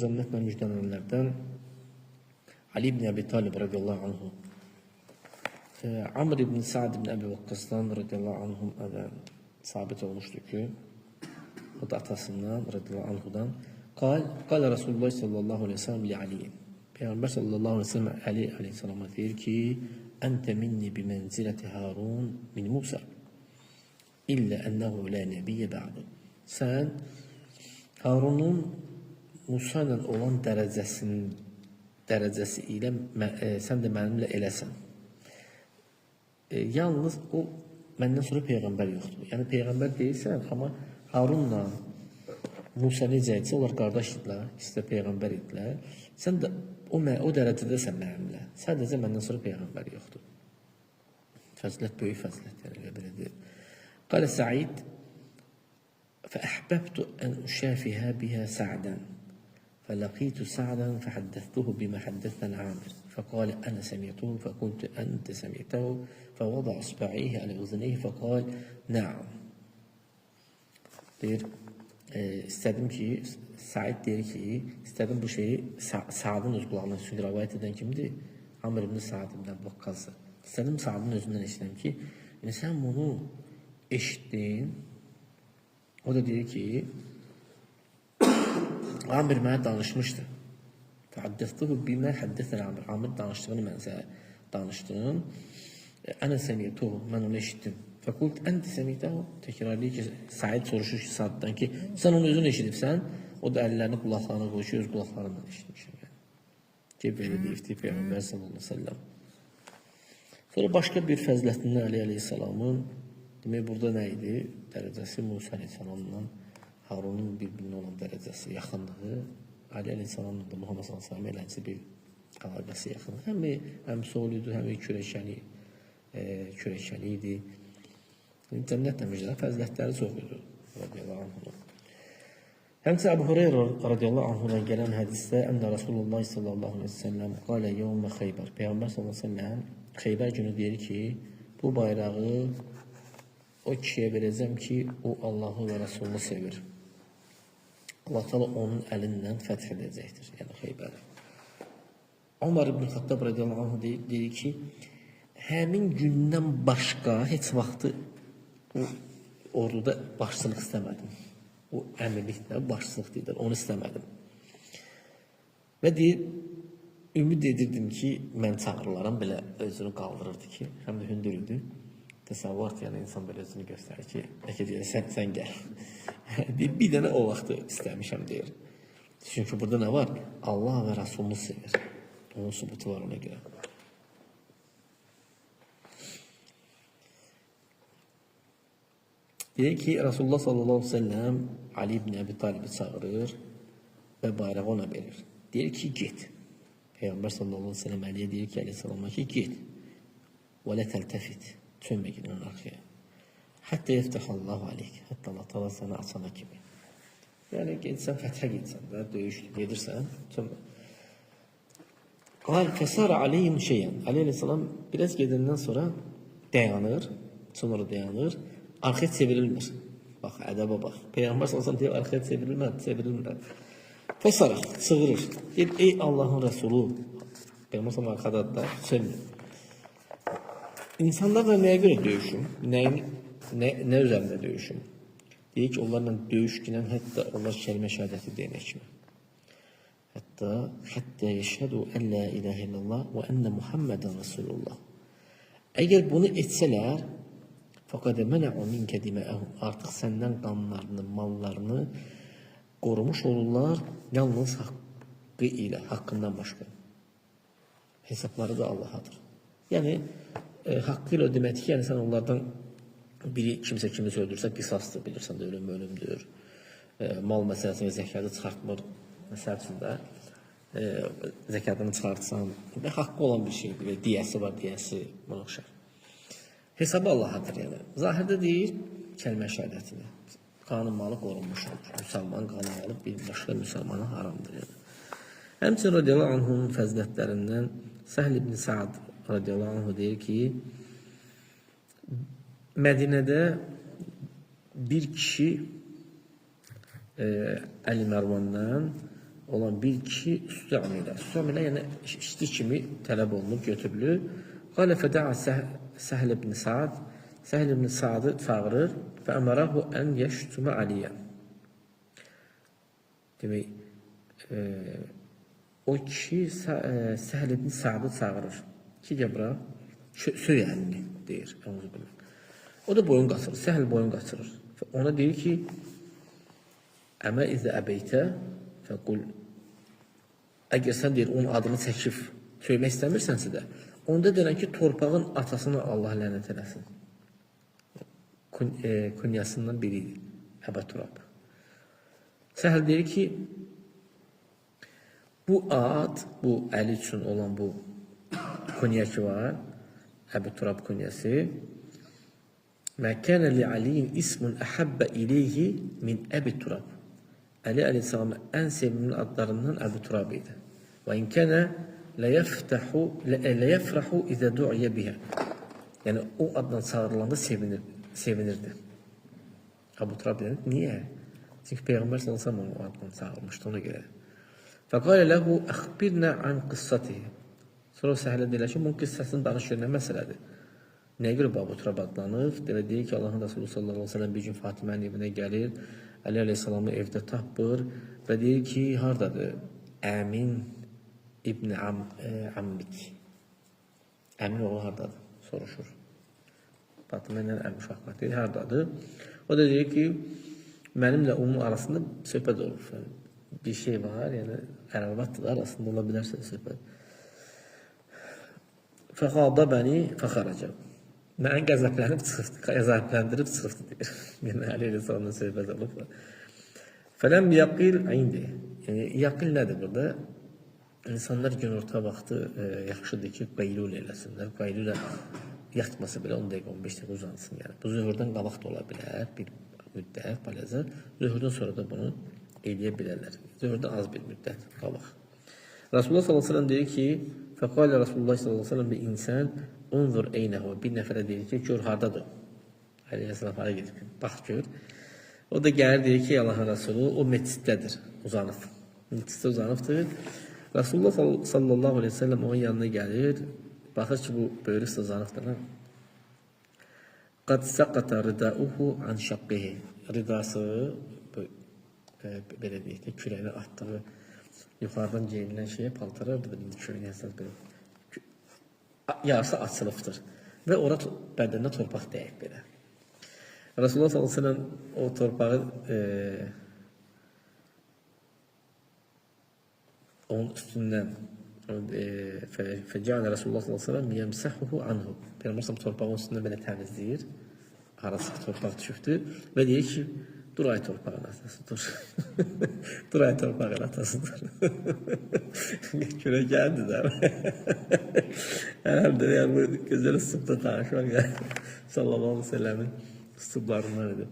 cənnətlə müjdələnənlərdən Ali ibn Əbi Talib radiyallahu anhu, Amr ibn Sa'd ibn Əbi Vaqqasdan radiyallahu anhum sabit olmuşdu ki, o da atasından radiyallahu anhudan Qal Resulullah sallallahu aleyhi ve sellem li Ali. Peygamber sallallahu aleyhi ve sellem Ali aleyhisselama deyir ki, Ente minni bimenzileti Harun min Musa illa ennehu la nebiyye ba'du. Sen Harun'un Musa ile olan derecesi ile sen de benimle eləsən. Yalnız o məndən sonra peyğəmbər yoxdur. Yəni peyğəmbər deyilsən, amma Harunla Musa necə etsə, onlar qardaş idilər, ikisi də peyğəmbər idilər. Sən də o dərəcədəsən mənimlə. Sadəcə məndən sonra peyğəmbər yoxdur. Fəzilət böyük fəzilət, yəni belə deyir. Qalə Sa'id فأحببت أن أشافها بها سعدا فلقيت سعدا فحدثته بما حدثنا عامر فقال أنا سمعته فقلت أنت سمعته فوضع إصبعيه على أذنيه فقال نعم. Deyir, istedim ki, Said deyir ki, istedim bu şeyi Sa'dın öz kulağına, çünkü rivayet eden kimdi? Amr ibn Sa'd ibn Vaqqas. İstedim Sa'dın özünden eşitdim ki, yani sen bunu eşittin. O da deyir ki, Amr mənə danışmışdı. Fəhaddəstuhu bimə həddəsən Amr. Amr danışdığını mən sənə danışdım. Ənə səmiyyətuhu, mən onu eşitdim. Fəkult ənti səmiyyətəhu, təkrarlayır ki, Said soruşur ki, Saddan ki, sən onu özün eşidibsən, o da əllərini qulaqlarına qoyur ki, öz qulaqlarından eşitmişim. Ki, belə deyirdi Peyğəmbər sallallahu aleyhi ve sellem. Sonra başqa bir fəzilətindən Ali aleyhisselamın, demək, burada nə idi? Dərəcəsi Musa aleyhisselamla Harunun bir-birinə olan dərəcəsi, yaxınlığı, Ali aleyhisselamla da Muhammed sallallahu aleyhi ve sellem bir əlaqəsi yaxınlığı. Həm soğul idi, həm kürəkəli idi. Cənnətlə müjdələnən fəzilətləri çox idi. Radiyallahu anhu. Həmçə Əbu Hureyra radiyallahu anhudan gələn hədisdə Ənə Rasulullah sallallahu aleyhi ve sellem qalə yevmə Xeybər. Peyğəmbər sallallahu aleyhi ve sellem Xeybər günü deyir ki, bu bayrağı o kişiyə verəcəm ki, o Allahı və Rasulunu sevir. Allah Teala onun əlindən fəth edəcəkdir, yəni Xeybəri. Ömər ibn Xattab radiyallahu anhu deyir ki, həmin gündən başqa heç vaxtı o orduda başçılıq istəmədim. O əmirlikdə başçılıq deyirlər, onu istəmədim. Və deyir, ümid edirdim ki, mən çağırılaram, belə özünü qaldırırdı ki, həm də hündür idi. Təsəvvürat, yəni insan belə özünü göstərir ki, bəlkə deyir, sən gəl. Bir dənə o vaxtı istəmişəm, deyir. Çünki burada nə var? Allah və Rasulunu sevir. Onun sübutu var ona görə. Deyir ki, Rasulullah sallallahu aleyhi ve sellem Ali ibn Əbi Talib'i çağırır və bayrağı ona verir. Deyir ki, get. Peyğəmbər sallallahu aleyhi ve sellem Əliyə deyir ki, aleyhissalama ki, get. Və lə təltəfit. Çönmə gidin arxaya. Hətta yəftəhallahu aleyk. Hətta Allah Teala sənə açana kimi. Yəni, gedsən, fəthə gedsən də, döyüş gedirsən, çönmə. Qal fəsara aleyhim şeyən. Ali aleyhissalam biraz gedəndən sonra dayanır, sonra dayanır, arxaya çevrilmir. Bax, ədəbə bax. Peyğəmbər sallallahu deyir, arxaya çevrilmir. Fəsara, çığırır. Deyir, ey Allahın Rəsulu. Peyğəmbər sallallahu arxadadır da, çönmür. İnsanlarla nəyə görə döyüşüm? Nə üzərində döyüşüm? Deyir ki, onlarla döyüşkünən hətta onlar kəlmə şəhadəti deyənək kimi. Hətta yeşhədu ən la ilahə illallah və ənə Muhammedən Rasulullah. Əgər bunu etsələr, fəqədə mənə'u minkə diməəhum. Artıq səndən qanlarını, mallarını qorumuş olurlar, yalnız haqqı ilə, haqqından başqa. Hesabları da Allahadır. Yəni, haqqıyla deməkdir ki, yəni sən onlardan biri kimsə kimi öldürsə qisasdır, bilirsən də ölümdür. Mal məsələsində zəkatı çıxartmır, məsələsində zəkatını çıxartsan və haqqı olan bir şeydir, diyəsi var, diyəsi buna oxşar. Hesabı Allahadır, yəni. Zahirdə deyir, kəlmə şəhadətini. Qanun malı qorunmuş olur. Müsəlman qanun malı bir başqa müsəlmana haramdır, yəni. Həmçinin radiyallahu anhunun fəzilətlərindən Səhl ibn Sa'd radiyallahu anhu deyir ki, Mədinədə bir kişi Əli Mərvandan olan bir kişi üstü amilə. Üstü amilə yəni işçi kimi tələb olunub, götürülür. Qalə fəda'a Səhl ibn Sa'd. Səhl ibn Sa'dı çağırır və əmarahu ən yeştümə Aliyyən. Demək, o kişi Səhl ibn Sa'dı çağırır. Ki, gəbra, söy əlini, deyir. O da boyun qaçırır, Səhl boyun qaçırır. Ona deyir ki, əmə izə əbeytə fəqul, əgər sən deyir, onun adını çəkib söymək istəmirsənsə də, onda deyirən ki, torpağın atasını Allah lənət eləsin. Kunyasından biridir, Əbə Turab. Səhl deyir ki, bu ad, bu Əli üçün olan bu kunya ki var, Əbə Turab kunyası, məkənə li aliyin ismun əhəbbə ileyhi min Əbə Turab. Əli əleyhissalamın ən sevimli adlarından Əbə Turab idi. Və inkənə ləyəfrahu izə du'iyə bihə. Yəni, o addan çağırılanda sevinirdi. Əbə Turab dedi, niyə? Çünki Peyğəmbər sallallahu o addan çağırmışdı ona görə. Fəqalə ləhu əxbirnə an qıssatihi. Sonra o Səhlə deyilər ki, bunun qıssasını danış görünən məsələdir. Nəyə görə Əbə Turab adlanır? Deyir ki, Allahın Resulü sallallahu aleyhi ve sellem bir gün Fatimənin evinə gəlir, Əli əleyhissalamı evdə tapır və deyir ki, haradadır? Əmin İbn Ammik. Əmin oğlu haradadır? Soruşur. Fatimə ilə əmi uşaqlar deyir, haradadır? O da deyir ki, mənimlə onun arasında söhbət olur. Bir şey var, yəni ərəbatdır arasında ola bilərsə söhbət. Fəxada bəni fəxaracaq. Mən qəzəbləndirib çıxıbdı deyir. Yəni, Əli əleyhissalamla söhbət olub. Fələm yaqil indi. Yəni, yaqil nədir burada? İnsanlar günorta vaxtı yaxşıdır ki, qaylulə eləsinlər. Qaylulə yatmasa belə 10 dəqiqə, 15 dəqiqə uzansın. Yəni, bu zöhrdən qabaq da ola bilər, bir müddət, balazə. Zöhrdən sonra da bunu eləyə bilərlər. Zöhrdən az bir müddət qabaq. Rasulullah sallallahu aleyhi ve sellem deyir ki, fəqalə Rasulullah sallallahu aleyhi ve sellem bir insan unzur eynəhu, bir nəfərə deyir ki, gör haradadır. Aleyhisselam hara gedib, bax gör. O da gəlir deyir ki, Allahın Rasulü, o meçidlədir, uzanıb. Meçiddə uzanıbdır. Rasulullah sallallahu aleyhi ve sellem onun yanına gəlir, baxır ki, bu böyrü üstə uzanıbdır. Qad səqata ridauhu an şaqqihi. Ridası, belə deyək də, kürəyini atdığı, yuxarıdan geyinilən şeyə paltarardır da, indi kürəyini əsas belə. Yarısı açılıbdır və ora bədəninə torpaq dəyib belə. Rasulullah sallallahu aleyhi ve sellem o torpağı onun üstündən fəcələ Rasulullah sallallahu aleyhi ve sellem yəmsəhuhu anhu. Peyğəmbər torpağın üstündən belə təmizləyir, arası torpaq düşübdür və deyir ki, dur ay torpağın atası, dur. Dur ay torpağın atası, dur. Kürə gəldi də. Herhalde yani bu güzel üslupta tanışmak. Sallallahu aleyhi ve sellemin üsluplarından idi.